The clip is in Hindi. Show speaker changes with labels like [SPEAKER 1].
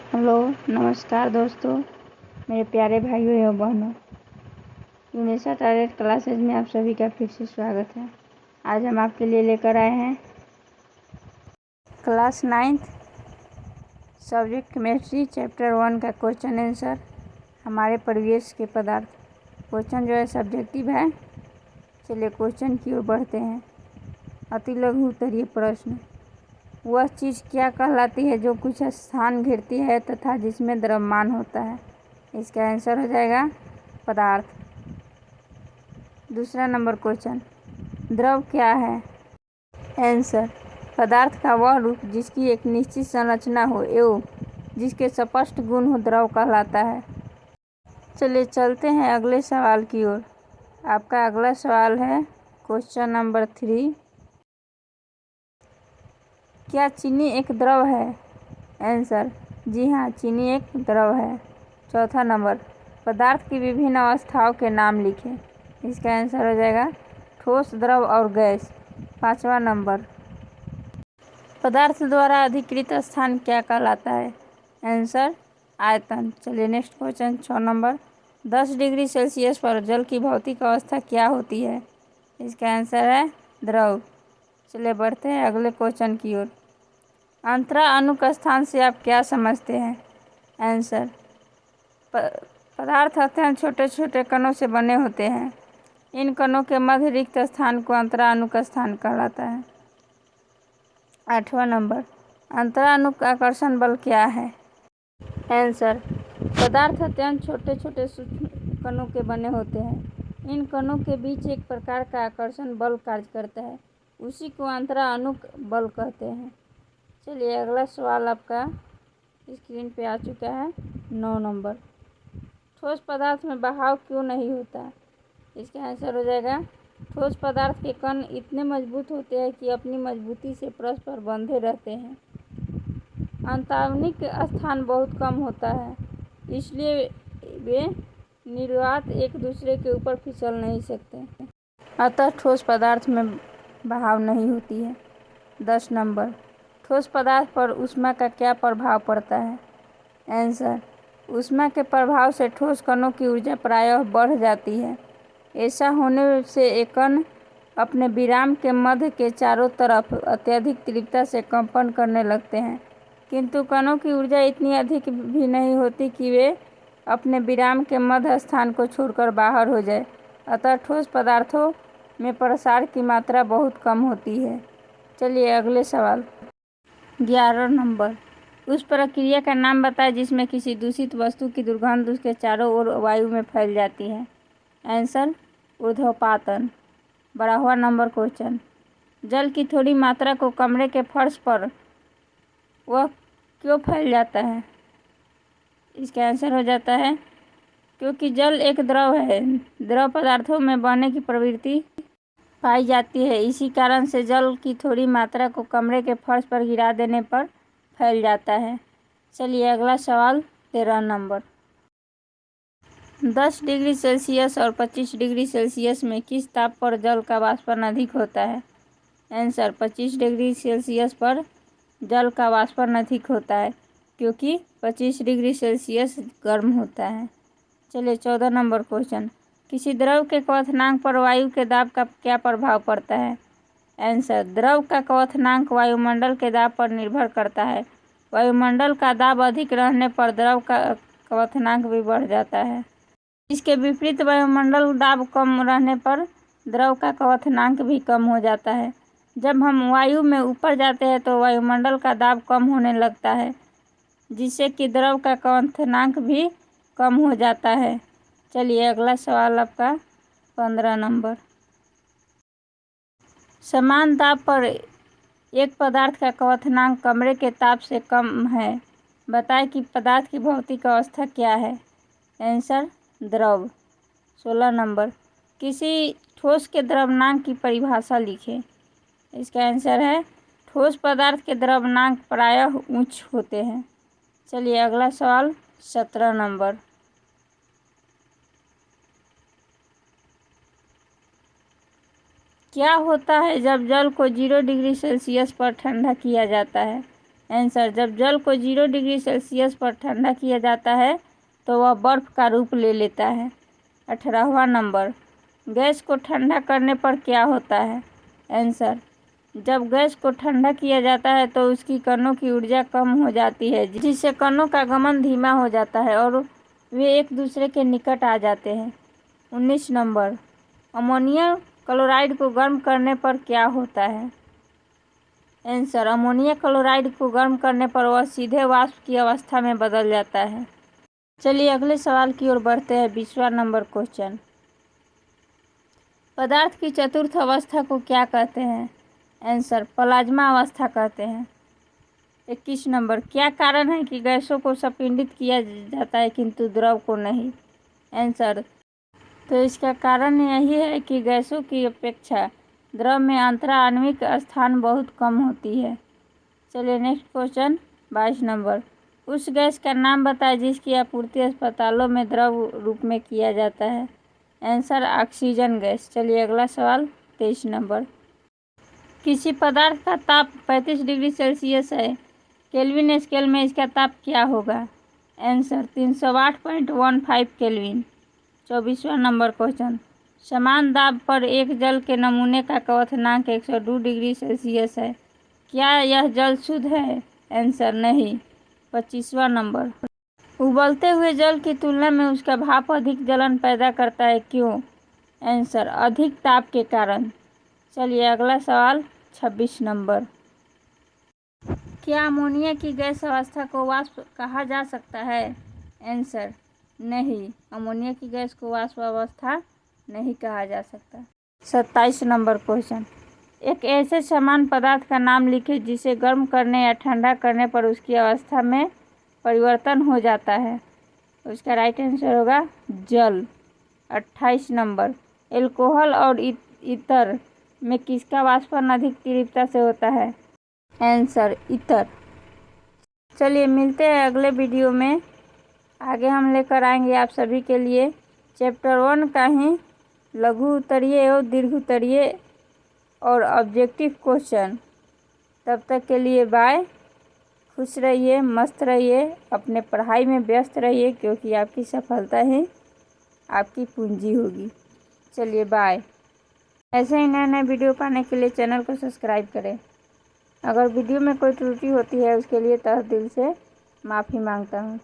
[SPEAKER 1] हेलो, नमस्कार दोस्तों, मेरे प्यारे भाइयों एवं बहनों। यूनिसा टारगेट क्लासेज में आप सभी का फिर से स्वागत है। आज हम आपके लिए लेकर आए हैं class 9th subject chemistry chapter 1 का क्वेश्चन आंसर हमारे परिवेश के पदार्थ। क्वेश्चन जो है सब्जेक्टिव है। चलिए क्वेश्चन की ओर बढ़ते हैं। अति लघु उत्तरीय प्रश्न। वह चीज़ क्या कहलाती है जो कुछ स्थान घेरती है तथा जिसमें द्रव्यमान होता है? इसका आंसर हो जाएगा पदार्थ। दूसरा नंबर क्वेश्चन, द्रव क्या है? आंसर, पदार्थ का वह रूप जिसकी एक निश्चित संरचना हो एवं जिसके स्पष्ट गुण हो द्रव कहलाता है। चलिए चलते हैं अगले सवाल की ओर। आपका अगला सवाल है क्वेश्चन नंबर 3। क्या चीनी एक द्रव है? आंसर, जी हाँ, चीनी एक द्रव है। चौथा नंबर, पदार्थ की विभिन्न अवस्थाओं के नाम लिखें। इसका आंसर हो जाएगा ठोस, द्रव और गैस। पांचवा नंबर, पदार्थ द्वारा अधिकृत स्थान क्या कहलाता है? आंसर, आयतन। चलिए next question 6 number, 10 degree Celsius पर जल की भौतिक अवस्था क्या होती है? इसका आंसर है द्रव। चलिए बढ़ते हैं अगले क्वेश्चन की ओर। अंतरा अणुक स्थान से आप क्या समझते हैं? आंसर, पदार्थ अत्यंत छोटे छोटे कणों से बने होते हैं। इन कणों के मध्य रिक्त स्थान को अंतरा अणुक स्थान कहलाता है। 8वां नंबर, अंतरा अणुक आकर्षण बल क्या है? आंसर, पदार्थ अत्यंत छोटे छोटे सूक्ष्म कणों के बने होते हैं। इन कणों के बीच एक प्रकार का आकर्षण बल कार्य करता है, उसी को अंतरा अणुक बल कहते हैं। चलिए अगला सवाल आपका स्क्रीन पे आ चुका है 9 नंबर, ठोस पदार्थ में बहाव क्यों नहीं होता? इसका आंसर हो जाएगा ठोस पदार्थ के कण इतने मजबूत होते हैं कि अपनी मजबूती से परस्पर बंधे रहते हैं। अंतरावनिक स्थान बहुत कम होता है, इसलिए वे निर्वात एक दूसरे के ऊपर फिसल नहीं सकते, अतः ठोस पदार्थ में बहाव नहीं होती है। 10 नंबर, ठोस पदार्थ पर ऊष्मा का क्या प्रभाव पड़ता है? आंसर, ऊष्मा के प्रभाव से ठोस कणों की ऊर्जा प्रायः बढ़ जाती है। ऐसा होने से ये कण अपने विराम के मध्य के चारों तरफ अत्यधिक तीव्रता से कंपन करने लगते हैं, किंतु कणों की ऊर्जा इतनी अधिक भी नहीं होती कि वे अपने विराम के मध्य स्थान को छोड़कर बाहर हो जाए, अतः ठोस पदार्थों में प्रसार की मात्रा बहुत कम होती है। चलिए अगले सवाल 11 नंबर, उस प्रक्रिया का नाम बताएं जिसमें किसी दूषित वस्तु की दुर्गंध उसके चारों ओर वायु में फैल जाती है। आंसर, ऊर्ध्वपातन। 12वां नंबर क्वेश्चन, जल की थोड़ी मात्रा को कमरे के फर्श पर वह क्यों फैल जाता है? इसका आंसर हो जाता है क्योंकि जल एक द्रव है। द्रव पदार्थों में बहने की प्रवृत्ति पाई जाती है, इसी कारण से जल की थोड़ी मात्रा को कमरे के फर्श पर गिरा देने पर फैल जाता है। चलिए अगला सवाल 13 नंबर, 10 डिग्री सेल्सियस और 25 डिग्री सेल्सियस में किस ताप पर जल का वाष्पन अधिक होता है? आंसर, 25 डिग्री सेल्सियस पर जल का वाष्पन अधिक होता है क्योंकि 25 डिग्री सेल्सियस गर्म होता है। चलिए 14 नंबर क्वेश्चन, किसी द्रव के क्वथनांक पर वायु के दाब का क्या प्रभाव पड़ता है? आंसर, द्रव का क्वथनांक वायुमंडल के दाब पर निर्भर करता है। वायुमंडल का दाब अधिक रहने पर द्रव का क्वथनांक भी बढ़ जाता है। इसके विपरीत वायुमंडल दाब कम रहने पर द्रव का क्वथनांक भी कम हो जाता है। जब हम वायु में ऊपर जाते हैं तो वायुमंडल का दाब कम होने लगता है, जिससे कि द्रव का क्वथनांक भी कम हो जाता है। चलिए अगला सवाल आपका 15 नंबर, समान दाब पर एक पदार्थ का क्वथनांक कमरे के ताप से कम है, बताएं कि पदार्थ की भौतिक अवस्था क्या है? आंसर, द्रव। 16 नंबर, किसी ठोस के द्रव्यमान की परिभाषा लिखें। इसका आंसर है ठोस पदार्थ के द्रव्यमान प्रायः उच्च होते हैं। चलिए अगला सवाल 17 नंबर, क्या होता है जब जल को 0 डिग्री सेल्सियस पर ठंडा किया जाता है? आंसर, जब जल को 0 डिग्री सेल्सियस पर ठंडा किया जाता है तो वह बर्फ का रूप ले लेता है। 18वां नंबर, गैस को ठंडा करने पर क्या होता है? आंसर, जब गैस को ठंडा किया जाता है तो उसकी कणों की ऊर्जा कम हो जाती है, जिससे कणों का गमन धीमा हो जाता है और वे एक दूसरे के निकट आ जाते हैं। 19 नंबर, अमोनिया क्लोराइड को गर्म करने पर क्या होता है? आंसर, अमोनिया क्लोराइड को गर्म करने पर वह सीधे वाष्प की अवस्था में बदल जाता है। चलिए अगले सवाल की ओर बढ़ते हैं। 20वां नंबर क्वेश्चन, पदार्थ की चतुर्थ अवस्था को क्या कहते हैं? आंसर, प्लाज्मा अवस्था कहते हैं। 21 नंबर, क्या कारण है कि गैसों को संपीड़ित किया जाता है किंतु द्रव को नहीं? आंसर, तो इसका कारण यही है कि गैसों की अपेक्षा द्रव में अंतरा आणविक स्थान बहुत कम होती है। चलिए नेक्स्ट क्वेश्चन। 22 नंबर, उस गैस का नाम बताएं जिसकी आपूर्ति अस्पतालों में द्रव रूप में किया जाता है। Answer, oxygen gas. चलिए अगला सवाल। 23 नंबर, किसी पदार्थ का ताप 35 डिग्री सेल्सियस है, केल्विन स्केल में इसका ताप क्या होगा? Answer, 308.15 Kelvin. 24वां नंबर क्वेश्चन, समान दाब पर एक जल के नमूने का क्वथनांक 102 डिग्री सेल्सियस है, क्या यह जल शुद्ध है? आंसर, नहीं। 25वां नंबर, उबलते हुए जल की तुलना में उसका भाप अधिक जलन पैदा करता है, क्यों? आंसर, अधिक ताप के कारण। चलिए अगला सवाल। 26 नंबर, क्या अमोनिया की गैस अवस्था को वाष्प कहा जा सकता है? आंसर, नहीं, अमोनिया की गैस को वाष्प अवस्था नहीं कहा जा सकता। 27 नंबर क्वेश्चन, एक ऐसे समान पदार्थ का नाम लिखें जिसे गर्म करने या ठंडा करने पर उसकी अवस्था में परिवर्तन हो जाता है। उसका राइट आंसर होगा जल। 28 नंबर, एल्कोहल और इतर में किसका वाष्पन अधिक तीव्रता से होता है? आंसर, इतर। चलिए मिलते हैं अगले वीडियो में। आगे हम लेकर आएंगे आप सभी के लिए चैप्टर 1 का ही लघु उत्तरीय एवं दीर्घ उत्तरीय और ऑब्जेक्टिव क्वेश्चन। तब तक के लिए बाय। खुश रहिए, मस्त रहिए, अपने पढ़ाई में व्यस्त रहिए, क्योंकि आपकी सफलता ही आपकी पूंजी होगी। चलिए बाय। ऐसे ही नए नए वीडियो पाने के लिए चैनल को सब्सक्राइब करें। अगर वीडियो में कोई त्रुटि होती है उसके लिए तहे दिल से माफ़ी मांगता हूँ।